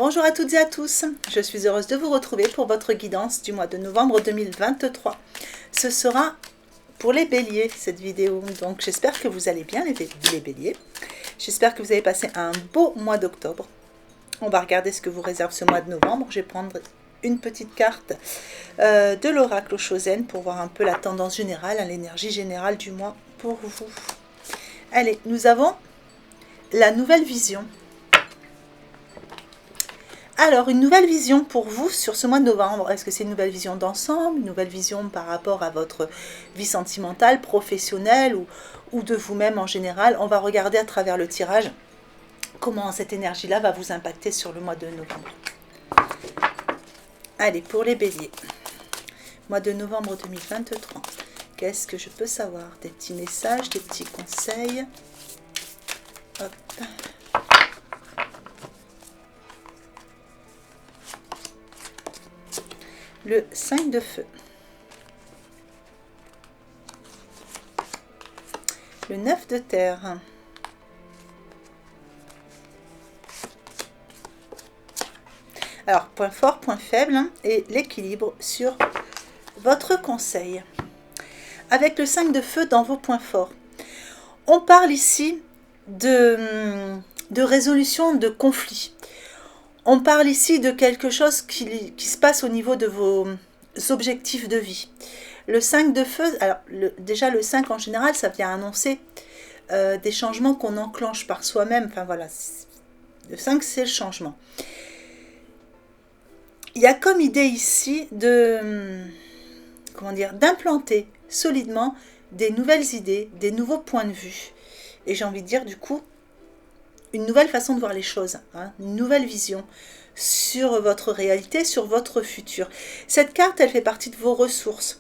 Bonjour à toutes et à tous, je suis heureuse de vous retrouver pour votre guidance du mois de novembre 2023. Ce sera pour les béliers cette vidéo, donc j'espère que vous allez bien les béliers. J'espère que vous avez passé un beau mois d'octobre. On va regarder ce que vous réserve ce mois de novembre. Je vais prendre une petite carte de l'oracle Chosen pour voir un peu la tendance générale, l'énergie générale du mois pour vous. Allez, nous avons la nouvelle vision. Alors, une nouvelle vision pour vous sur ce mois de novembre. Est-ce que c'est une nouvelle vision d'ensemble, une nouvelle vision par rapport à votre vie sentimentale, professionnelle ou de vous-même en général? On va regarder à travers le tirage comment cette énergie-là va vous impacter sur le mois de novembre. Allez, pour les béliers, mois de novembre 2023, qu'est-ce que je peux savoir? Des petits messages, des petits conseils. Hop. Le 5 de feu, le 9 de terre, alors point fort, point faible et l'équilibre sur votre conseil. Avec le 5 de feu dans vos points forts, on parle ici de résolution de conflits. On parle ici de quelque chose qui se passe au niveau de vos objectifs de vie. Le 5 de feu, alors déjà le 5 en général, ça vient annoncer des changements qu'on enclenche par soi-même. Enfin voilà, le 5 c'est le changement. Il y a comme idée ici d'implanter solidement des nouvelles idées, des nouveaux points de vue. Et j'ai envie de dire du coup, une nouvelle façon de voir les choses, une nouvelle vision sur votre réalité, sur votre futur. Cette carte, elle fait partie de vos ressources.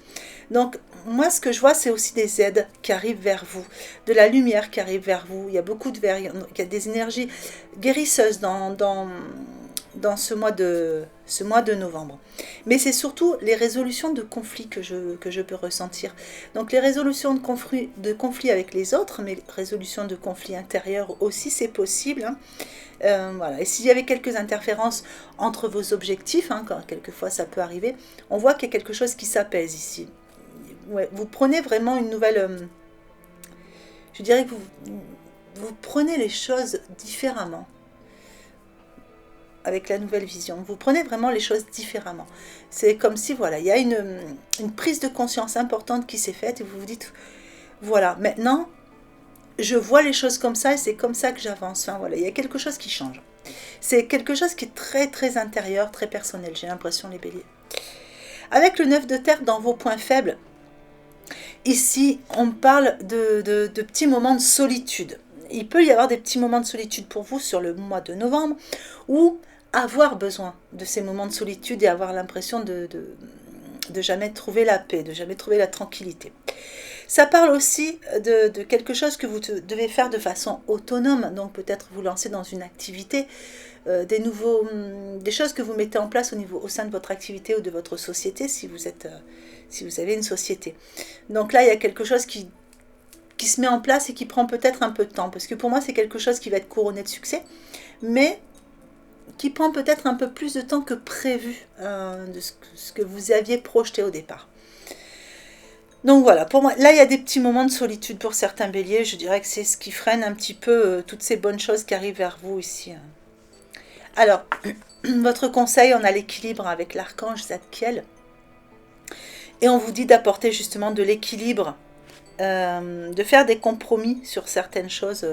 Donc, moi, ce que je vois, c'est aussi des aides qui arrivent vers vous, de la lumière qui arrive vers vous. Il y a beaucoup de verre, il y a des énergies guérisseuses dans ce mois de novembre. Mais c'est surtout les résolutions de conflits que je peux ressentir. Donc les résolutions de conflits avec les autres, mais résolutions de conflits intérieurs aussi, c'est possible. Voilà. Et s'il y avait quelques interférences entre vos objectifs, quand quelquefois ça peut arriver, on voit qu'il y a quelque chose qui s'apaise ici. Ouais, vous prenez vraiment une nouvelle... je dirais que vous prenez les choses différemment. Avec la nouvelle vision, vous prenez vraiment les choses différemment. C'est comme si, voilà, il y a une prise de conscience importante qui s'est faite et vous vous dites, voilà, maintenant, je vois les choses comme ça et c'est comme ça que j'avance. Enfin, voilà, il y a quelque chose qui change. C'est quelque chose qui est très, très intérieur, très personnel, j'ai l'impression, les béliers. Avec le 9 de terre dans vos points faibles, ici, on parle de petits moments de solitude. Il peut y avoir des petits moments de solitude pour vous sur le mois de novembre où avoir besoin de ces moments de solitude et avoir l'impression de jamais trouver la paix, de jamais trouver la tranquillité. Ça parle aussi de quelque chose que vous devez faire de façon autonome, donc peut-être vous lancer dans une activité, des choses que vous mettez en place au sein de votre activité ou de votre société si vous avez une société. Donc là, il y a quelque chose qui se met en place et qui prend peut-être un peu de temps, parce que pour moi, c'est quelque chose qui va être couronné de succès, mais qui prend peut-être un peu plus de temps que prévu de ce que vous aviez projeté au départ. Donc voilà, pour moi, là, il y a des petits moments de solitude pour certains béliers. Je dirais que c'est ce qui freine un petit peu toutes ces bonnes choses qui arrivent vers vous ici. Alors, votre conseil, on a l'équilibre avec l'archange Zadkiel. Et on vous dit d'apporter justement de l'équilibre, de faire des compromis sur certaines choses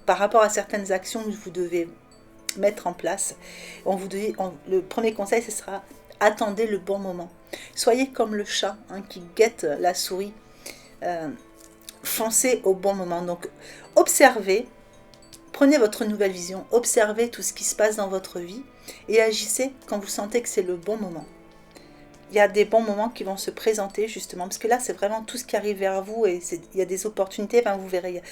par rapport à certaines actions que vous devez mettre en place. Le premier conseil, ce sera attendez le bon moment. Soyez comme le chat qui guette la souris. Foncez au bon moment. Donc, observez, prenez votre nouvelle vision, observez tout ce qui se passe dans votre vie et agissez quand vous sentez que c'est le bon moment. Il y a des bons moments qui vont se présenter justement, parce que là, c'est vraiment tout ce qui arrive vers vous et il y a des opportunités, vous verrez.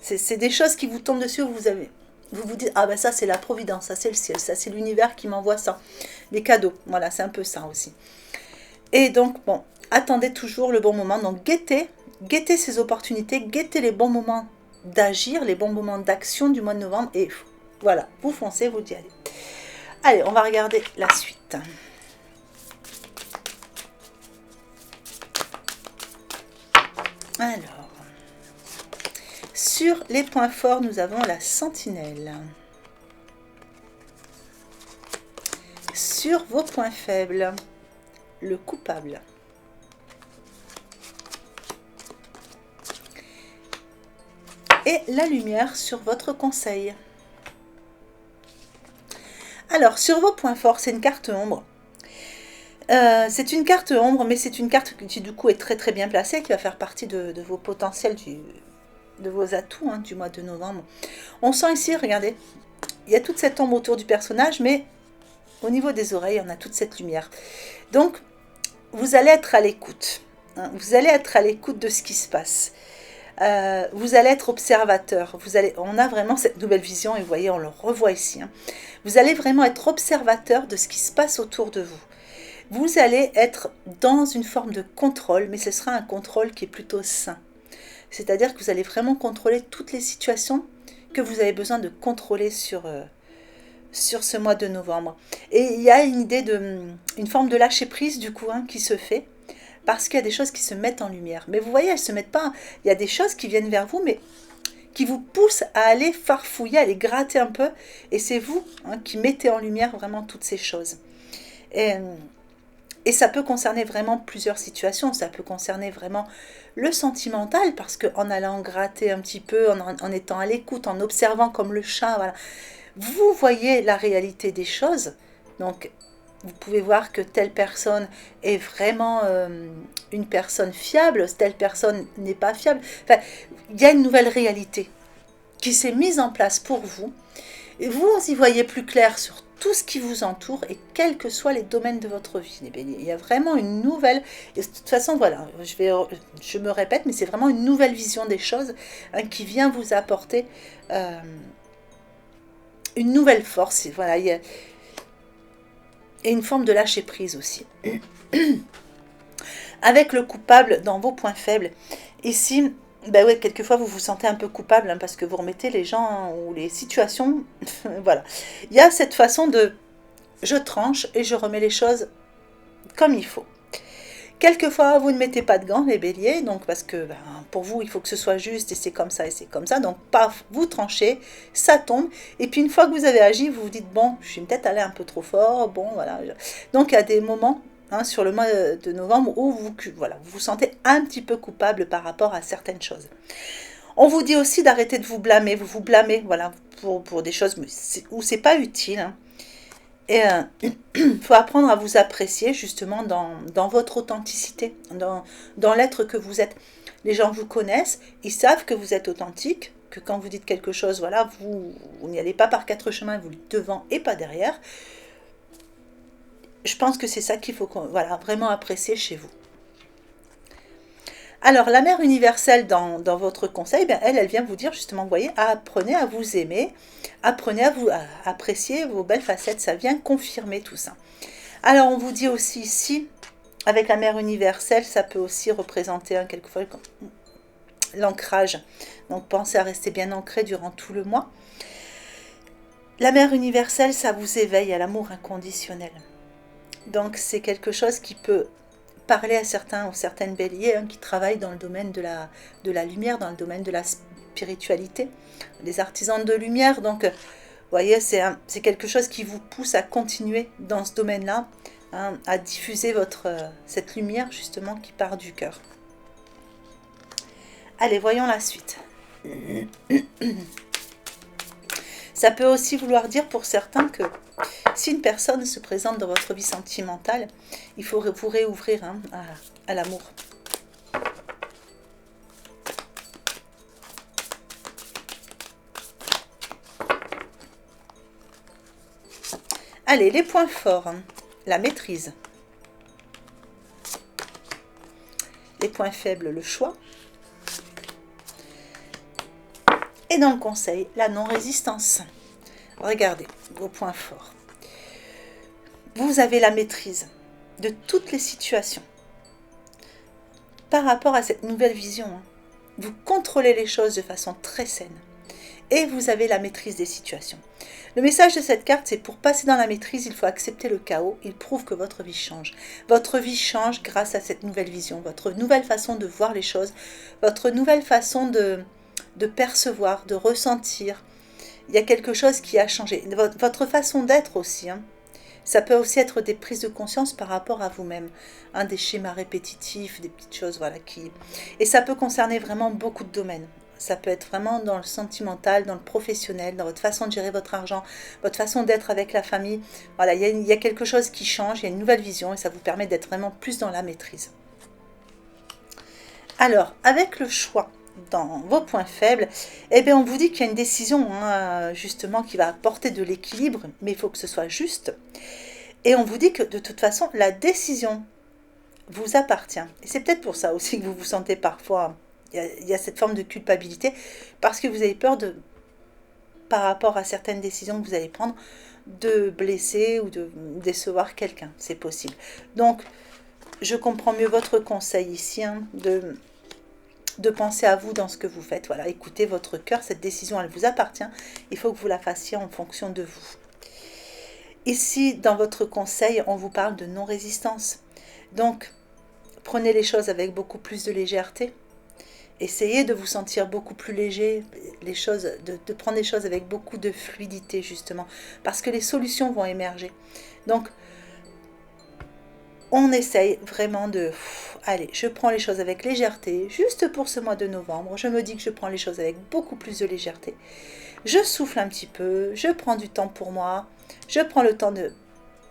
C'est des choses qui vous tombent dessus, vous vous dites, ah ben ça c'est la providence, ça c'est le ciel, ça c'est l'univers qui m'envoie ça. Les cadeaux, voilà, c'est un peu ça aussi. Et donc, bon, attendez toujours le bon moment. Donc, guettez ces opportunités, guettez les bons moments d'agir, les bons moments d'action du mois de novembre. Et voilà, vous foncez, vous y allez. Allez, on va regarder la suite. Alors, sur les points forts, nous avons la sentinelle. Sur vos points faibles, le coupable. Et la lumière sur votre conseil. Alors, sur vos points forts, c'est une carte ombre. C'est une carte ombre, mais c'est une carte qui du coup est très très bien placée, qui va faire partie de vos potentiels, de vos atouts du mois de novembre. On sent ici, regardez, il y a toute cette ombre autour du personnage, mais au niveau des oreilles, on a toute cette lumière. Donc, vous allez être à l'écoute. Vous allez être à l'écoute de ce qui se passe. Vous allez être observateur. On a vraiment cette nouvelle vision, et vous voyez, on le revoit ici. Vous allez vraiment être observateur de ce qui se passe autour de vous. Vous allez être dans une forme de contrôle, mais ce sera un contrôle qui est plutôt sain. C'est-à-dire que vous allez vraiment contrôler toutes les situations que vous avez besoin de contrôler sur ce mois de novembre. Et il y a une idée une forme de lâcher prise du coup qui se fait, parce qu'il y a des choses qui se mettent en lumière. Mais vous voyez, elles ne se mettent pas, il y a des choses qui viennent vers vous, mais qui vous poussent à aller farfouiller, à aller gratter un peu, et c'est vous qui mettez en lumière vraiment toutes ces choses. Et ça peut concerner vraiment plusieurs situations, ça peut concerner vraiment le sentimental, parce qu'en allant gratter un petit peu, en étant à l'écoute, en observant comme le chat, voilà, vous voyez la réalité des choses. Donc, vous pouvez voir que telle personne est vraiment une personne fiable, telle personne n'est pas fiable. Enfin, il y a une nouvelle réalité qui s'est mise en place pour vous. Et vous y voyez plus clair sur tout ce qui vous entoure et quels que soient les domaines de votre vie, les béliers. Il y a vraiment une nouvelle... Et de toute façon, voilà, je me répète, mais c'est vraiment une nouvelle vision des choses qui vient vous apporter une nouvelle force. Et voilà, il y a une forme de lâcher prise aussi. Avec le coupable dans vos points faibles. Ici, ben ouais, quelquefois vous vous sentez un peu coupable parce que vous remettez les gens ou les situations. Voilà. Il y a cette façon de je tranche et je remets les choses comme il faut. Quelquefois, vous ne mettez pas de gants, les béliers, donc parce que pour vous, il faut que ce soit juste et c'est comme ça et c'est comme ça. Donc, paf, vous tranchez, ça tombe. Et puis, une fois que vous avez agi, vous vous dites, bon, je suis peut-être allé un peu trop fort. Bon, voilà. Donc, il y a des moments sur le mois de novembre où vous vous sentez un petit peu coupable par rapport à certaines choses. On vous dit aussi d'arrêter de vous blâmer. Vous vous blâmez, voilà, pour des choses où c'est pas utile. Et il faut apprendre à vous apprécier justement dans votre authenticité, dans l'être que vous êtes. Les gens vous connaissent, ils savent que vous êtes authentique, que quand vous dites quelque chose, voilà, vous n'y allez pas par quatre chemins, vous le dites devant et pas derrière. Je pense que c'est ça qu'il faut vraiment apprécier chez vous. Alors, la mère universelle dans votre conseil, elle vient vous dire justement, vous voyez, apprenez à vous aimer, apprenez à apprécier vos belles facettes, ça vient confirmer tout ça. Alors, on vous dit aussi ici, avec la mère universelle, ça peut aussi représenter quelquefois l'ancrage. Donc, pensez à rester bien ancré durant tout le mois. La mère universelle, ça vous éveille à l'amour inconditionnel. Donc, c'est quelque chose qui peut parler à certains ou certaines béliers qui travaillent dans le domaine de la lumière, dans le domaine de la spiritualité, les artisans de lumière. Donc, vous voyez, c'est quelque chose qui vous pousse à continuer dans ce domaine-là, à diffuser cette lumière justement qui part du cœur. Allez, voyons la suite. Ça peut aussi vouloir dire pour certains que si une personne se présente dans votre vie sentimentale, il faut vous réouvrir à l'amour. Allez, les points forts, la maîtrise. Les points faibles, le choix. Et dans le conseil, la non-résistance. Regardez vos points forts. Vous avez la maîtrise de toutes les situations. Par rapport à cette nouvelle vision, vous contrôlez les choses de façon très saine. et vous avez la maîtrise des situations. Le message de cette carte, c'est pour passer dans la maîtrise, il faut accepter le chaos. Il prouve que votre vie change. Votre vie change grâce à cette nouvelle vision, votre nouvelle façon de voir les choses, votre nouvelle façon de percevoir, de ressentir. Il y a quelque chose qui a changé. Votre façon d'être aussi, hein. Ça peut aussi être des prises de conscience par rapport à vous-même, hein, des schémas répétitifs, des petites choses, voilà, Et ça peut concerner vraiment beaucoup de domaines. Ça peut être vraiment dans le sentimental, dans le professionnel, dans votre façon de gérer votre argent, votre façon d'être avec la famille. Voilà, il y a quelque chose qui change, il y a une nouvelle vision et ça vous permet d'être vraiment plus dans la maîtrise. Alors, avec le choix dans vos points faibles, eh bien, on vous dit qu'il y a une décision, hein, justement, qui va apporter de l'équilibre, mais il faut que ce soit juste. Et on vous dit que de toute façon, la décision vous appartient. Et c'est peut-être pour ça aussi que vous vous sentez parfois, il y a cette forme de culpabilité, parce que vous avez peur par rapport à certaines décisions que vous allez prendre, de blesser ou de décevoir quelqu'un. C'est possible. Donc, je comprends mieux votre conseil ici, hein, de penser à vous dans ce que vous faites. Voilà, écoutez votre cœur, cette décision, elle vous appartient. Il faut que vous la fassiez en fonction de vous. Ici, dans votre conseil, on vous parle de non-résistance. Donc, prenez les choses avec beaucoup plus de légèreté. Essayez de vous sentir beaucoup plus léger, de prendre les choses avec beaucoup de fluidité, justement, parce que les solutions vont émerger. Donc, on essaye vraiment allez, je prends les choses avec légèreté, juste pour ce mois de novembre. Je me dis que je prends les choses avec beaucoup plus de légèreté. Je souffle un petit peu, je prends du temps pour moi, je prends le temps de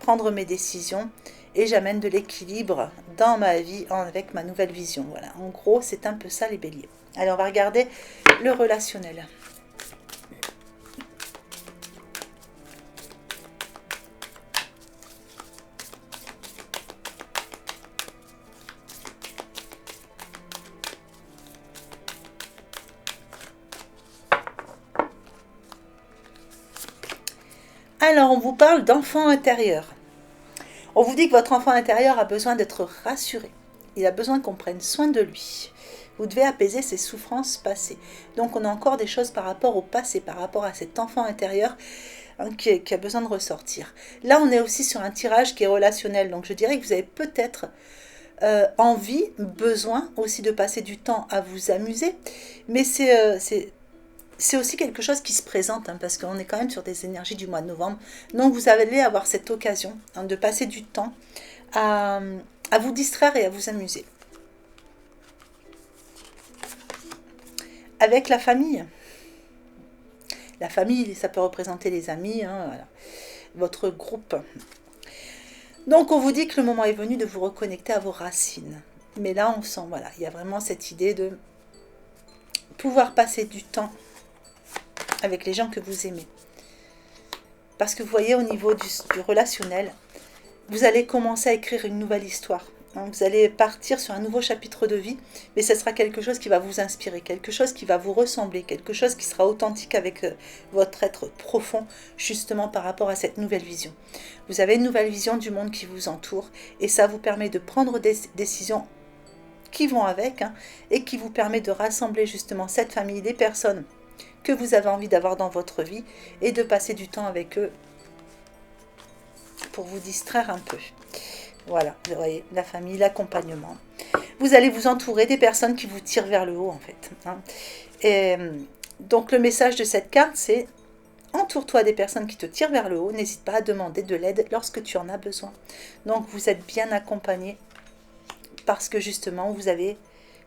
prendre mes décisions et j'amène de l'équilibre dans ma vie avec ma nouvelle vision. Voilà, en gros, c'est un peu ça les béliers. Allez, on va regarder le relationnel. Alors, on vous parle d'enfant intérieur. On vous dit que votre enfant intérieur a besoin d'être rassuré. Il a besoin qu'on prenne soin de lui. Vous devez apaiser ses souffrances passées. Donc, on a encore des choses par rapport au passé, par rapport à cet enfant intérieur, hein, qui a besoin de ressortir. Là, on est aussi sur un tirage qui est relationnel. Donc, je dirais que vous avez peut-être envie, besoin aussi de passer du temps à vous amuser. Mais c'est aussi quelque chose qui se présente, hein, parce qu'on est quand même sur des énergies du mois de novembre. Donc vous allez avoir cette occasion, hein, de passer du temps à vous distraire et à vous amuser. Avec la famille. La famille, ça peut représenter les amis, hein, voilà, votre groupe. Donc on vous dit que le moment est venu de vous reconnecter à vos racines. Mais là, on sent, voilà, il y a vraiment cette idée de pouvoir passer du temps avec les gens que vous aimez. Parce que vous voyez, au niveau du relationnel, vous allez commencer à écrire une nouvelle histoire. Hein, vous allez partir sur un nouveau chapitre de vie, mais ce sera quelque chose qui va vous inspirer, quelque chose qui va vous ressembler, quelque chose qui sera authentique avec votre être profond, justement par rapport à cette nouvelle vision. Vous avez une nouvelle vision du monde qui vous entoure, et ça vous permet de prendre des décisions qui vont avec, hein, et qui vous permet de rassembler justement cette famille, des personnes que vous avez envie d'avoir dans votre vie et de passer du temps avec eux pour vous distraire un peu. Voilà, vous voyez, la famille, l'accompagnement. Vous allez vous entourer des personnes qui vous tirent vers le haut, en fait. Hein. Et donc, le message de cette carte, c'est entoure-toi des personnes qui te tirent vers le haut. N'hésite pas à demander de l'aide lorsque tu en as besoin. Donc, vous êtes bien accompagné parce que, justement, vous avez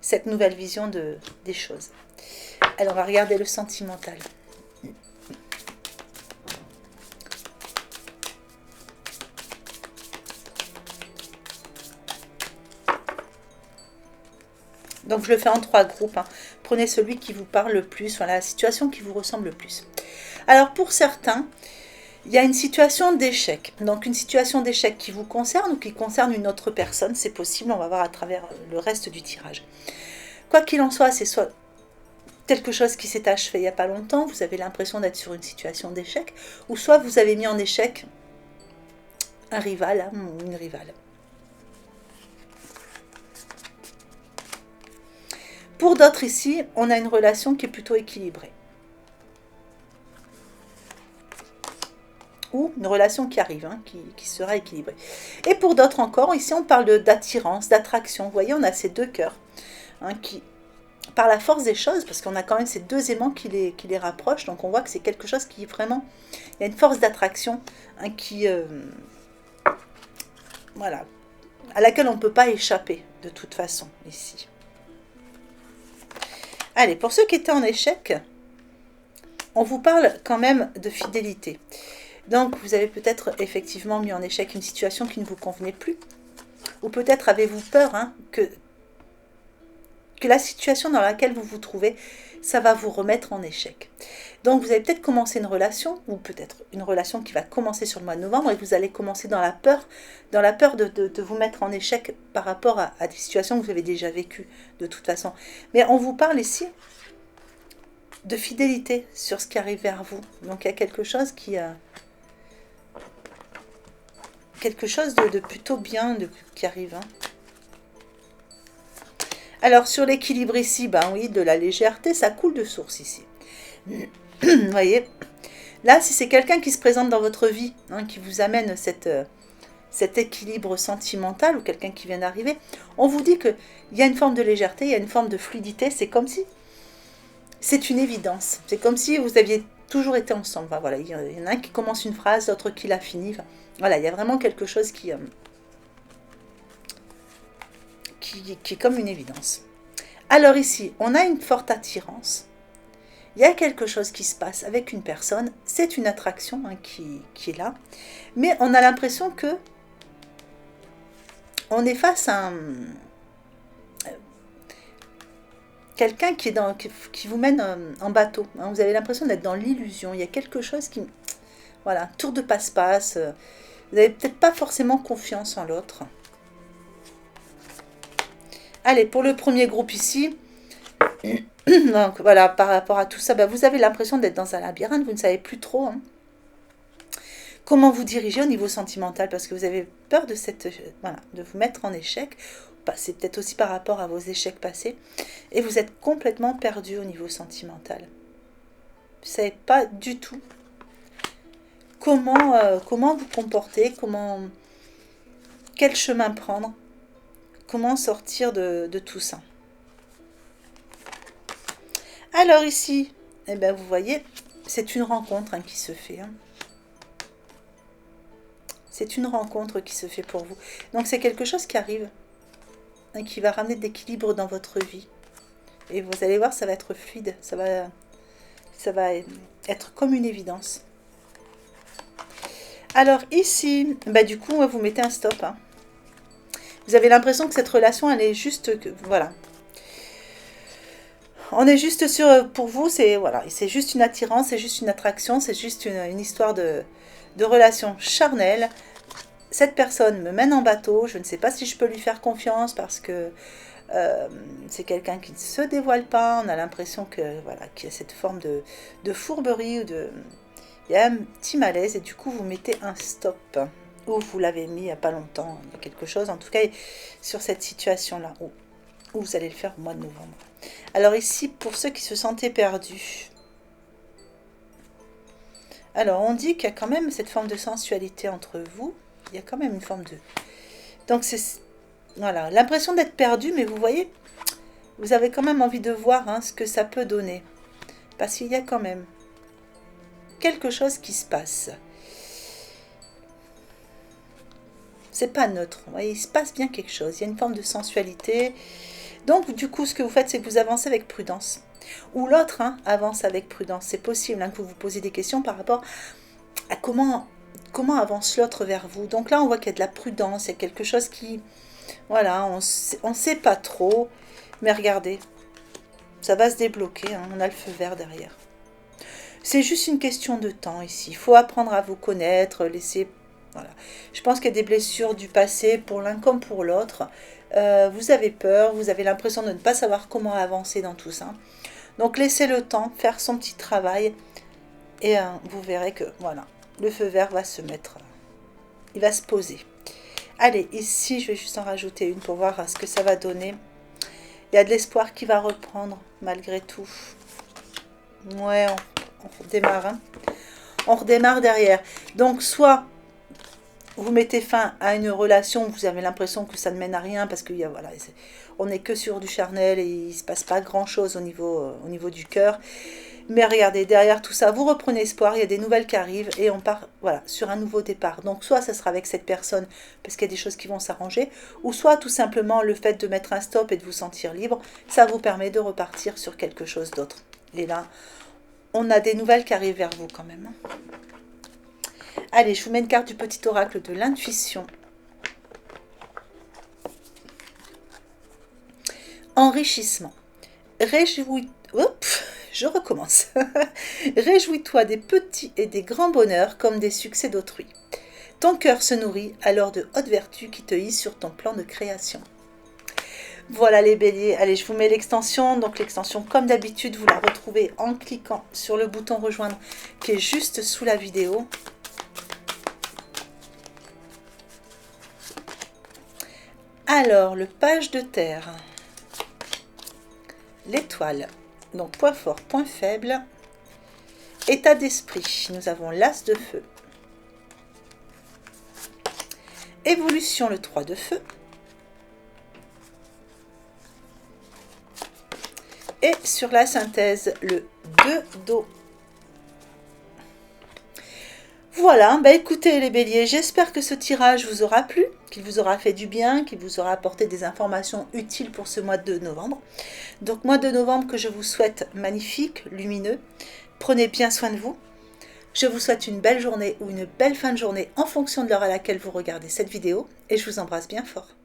cette nouvelle vision des choses. Alors, on va regarder le sentimental. Donc, je le fais en 3 groupes. Hein. Prenez celui qui vous parle le plus, voilà, la situation qui vous ressemble le plus. Alors, pour certains, il y a une situation d'échec. Donc, une situation d'échec qui vous concerne ou qui concerne une autre personne, c'est possible. On va voir à travers le reste du tirage. Quoi qu'il en soit, c'est soit quelque chose qui s'est achevé il n'y a pas longtemps, vous avez l'impression d'être sur une situation d'échec, ou soit vous avez mis en échec un rival, hein, ou une rivale. Pour d'autres ici, on a une relation qui est plutôt équilibrée. ou une relation qui arrive, hein, qui sera équilibrée. Et pour d'autres encore, ici on parle d'attirance, d'attraction. Vous voyez, on a ces deux cœurs, hein, qui, par la force des choses, parce qu'on a quand même ces deux aimants qui les rapprochent, donc on voit que c'est quelque chose qui vraiment, il y a une force d'attraction, hein, voilà, à laquelle on ne peut pas échapper de toute façon ici. Allez, pour ceux qui étaient en échec, on vous parle quand même de fidélité. Donc, vous avez peut-être effectivement mis en échec une situation qui ne vous convenait plus. Ou peut-être avez-vous peur, hein, que la situation dans laquelle vous vous trouvez, ça va vous remettre en échec. Donc, vous allez peut-être commencer une relation, ou peut-être une relation qui va commencer sur le mois de novembre, et vous allez commencer dans la peur de vous mettre en échec par rapport à des situations que vous avez déjà vécues, de toute façon. Mais on vous parle ici de fidélité sur ce qui arrive vers vous. Donc il y a quelque chose de plutôt bien qui arrive. Hein. Alors sur l'équilibre ici, ben oui, de la légèreté, ça coule de source ici. Vous voyez, là si c'est quelqu'un qui se présente dans votre vie, hein, qui vous amène cet équilibre sentimental, ou quelqu'un qui vient d'arriver, on vous dit qu'il y a une forme de légèreté, il y a une forme de fluidité, c'est comme si c'est une évidence. C'est comme si vous aviez toujours été ensemble. Enfin, voilà, il y en a un qui commence une phrase, l'autre qui la finit. Enfin, voilà, il y a vraiment quelque chose qui est comme une évidence. Alors ici, on a une forte attirance. Il y a quelque chose qui se passe avec une personne. C'est une attraction, hein, qui est là. Mais on a l'impression que on est face à quelqu'un qui vous mène en bateau. Hein. Vous avez l'impression d'être dans l'illusion. Il y a quelque chose qui... Voilà, tour de passe-passe. Vous n'avez peut-être pas forcément confiance en l'autre. Allez, pour le premier groupe ici, donc voilà, par rapport à tout ça, ben, vous avez l'impression d'être dans un labyrinthe. Vous ne savez plus trop, hein, comment vous diriger au niveau sentimental, parce que vous avez peur de de vous mettre en échec. C'est peut-être aussi par rapport à vos échecs passés, et vous êtes complètement perdu au niveau sentimental. Vous ne savez pas du tout comment vous comporter, quel chemin prendre, comment sortir de tout ça. Alors ici, eh ben, vous voyez, c'est une rencontre, hein, qui se fait. Hein. C'est une rencontre qui se fait pour vous. Donc c'est quelque chose qui arrive, qui va ramener de l'équilibre dans votre vie. Et vous allez voir, ça va être fluide, ça va être comme une évidence. Alors ici, bah du coup, vous mettez un stop. Hein. Vous avez l'impression que cette relation, elle est juste... Voilà. On est juste sur... Pour vous, c'est juste une attirance, c'est juste une attraction, c'est juste une histoire de relation charnelle. Cette personne me mène en bateau, je ne sais pas si je peux lui faire confiance parce que c'est quelqu'un qui ne se dévoile pas. On a l'impression que qu'il y a cette forme de fourberie, il y a un petit malaise, et du coup vous mettez un stop, ou vous l'avez mis il n'y a pas longtemps, il y a quelque chose en tout cas sur cette situation là, où vous allez le faire au mois de novembre. Alors ici, pour ceux qui se sentaient perdus, alors on dit qu'il y a quand même cette forme de sensualité entre vous. Il y a quand même une forme de... Donc c'est... Voilà, l'impression d'être perdu, mais vous voyez, vous avez quand même envie de voir, hein, ce que ça peut donner. Parce qu'il y a quand même quelque chose qui se passe. C'est pas neutre, vous voyez, il se passe bien quelque chose. Il y a une forme de sensualité. Donc du coup, ce que vous faites, c'est que vous avancez avec prudence. Ou l'autre, hein, avance avec prudence. C'est possible, hein, que vous vous posiez des questions par rapport à comment avance l'autre vers vous. Donc là, on voit qu'il y a de la prudence, il y a quelque chose qui... Voilà, on sait pas trop, mais regardez, ça va se débloquer, hein, on a le feu vert derrière. C'est juste une question de temps ici. Il faut apprendre à vous connaître, laisser... Voilà. Je pense qu'il y a des blessures du passé pour l'un comme pour l'autre. Vous avez peur, vous avez l'impression de ne pas savoir comment avancer dans tout ça. Donc laissez le temps faire son petit travail, et vous verrez que voilà, le feu vert va se mettre, il va se poser. Allez, ici, je vais juste en rajouter une pour voir ce que ça va donner. Il y a de l'espoir qui va reprendre, malgré tout. Ouais, on démarre. Hein. on redémarre derrière. Donc soit vous mettez fin à une relation, vous avez l'impression que ça ne mène à rien parce que voilà, on n'est que sur du charnel et il ne se passe pas grand chose au niveau du cœur. Mais regardez, derrière tout ça, vous reprenez espoir, il y a des nouvelles qui arrivent et on part voilà, sur un nouveau départ. Donc soit ça sera avec cette personne parce qu'il y a des choses qui vont s'arranger, ou soit tout simplement le fait de mettre un stop et de vous sentir libre, ça vous permet de repartir sur quelque chose d'autre. Et là, on a des nouvelles qui arrivent vers vous quand même. Allez, je vous mets une carte du petit oracle de l'intuition. Enrichissement. Je recommence. Réjouis-toi des petits et des grands bonheurs comme des succès d'autrui. Ton cœur se nourrit alors de hautes vertus qui te hissent sur ton plan de création. Voilà les béliers. Allez, je vous mets l'extension. Donc l'extension, comme d'habitude, vous la retrouvez en cliquant sur le bouton rejoindre qui est juste sous la vidéo. Alors, le page de terre. L'étoile. Donc, point fort, point faible. État d'esprit. Nous avons l'as de feu. Évolution, le 3 de feu. Et sur la synthèse, le 2 d'eau. Voilà, bah écoutez les béliers, j'espère que ce tirage vous aura plu, qu'il vous aura fait du bien, qu'il vous aura apporté des informations utiles pour ce mois de novembre. Donc mois de novembre que je vous souhaite magnifique, lumineux. Prenez bien soin de vous. Je vous souhaite une belle journée ou une belle fin de journée en fonction de l'heure à laquelle vous regardez cette vidéo et je vous embrasse bien fort.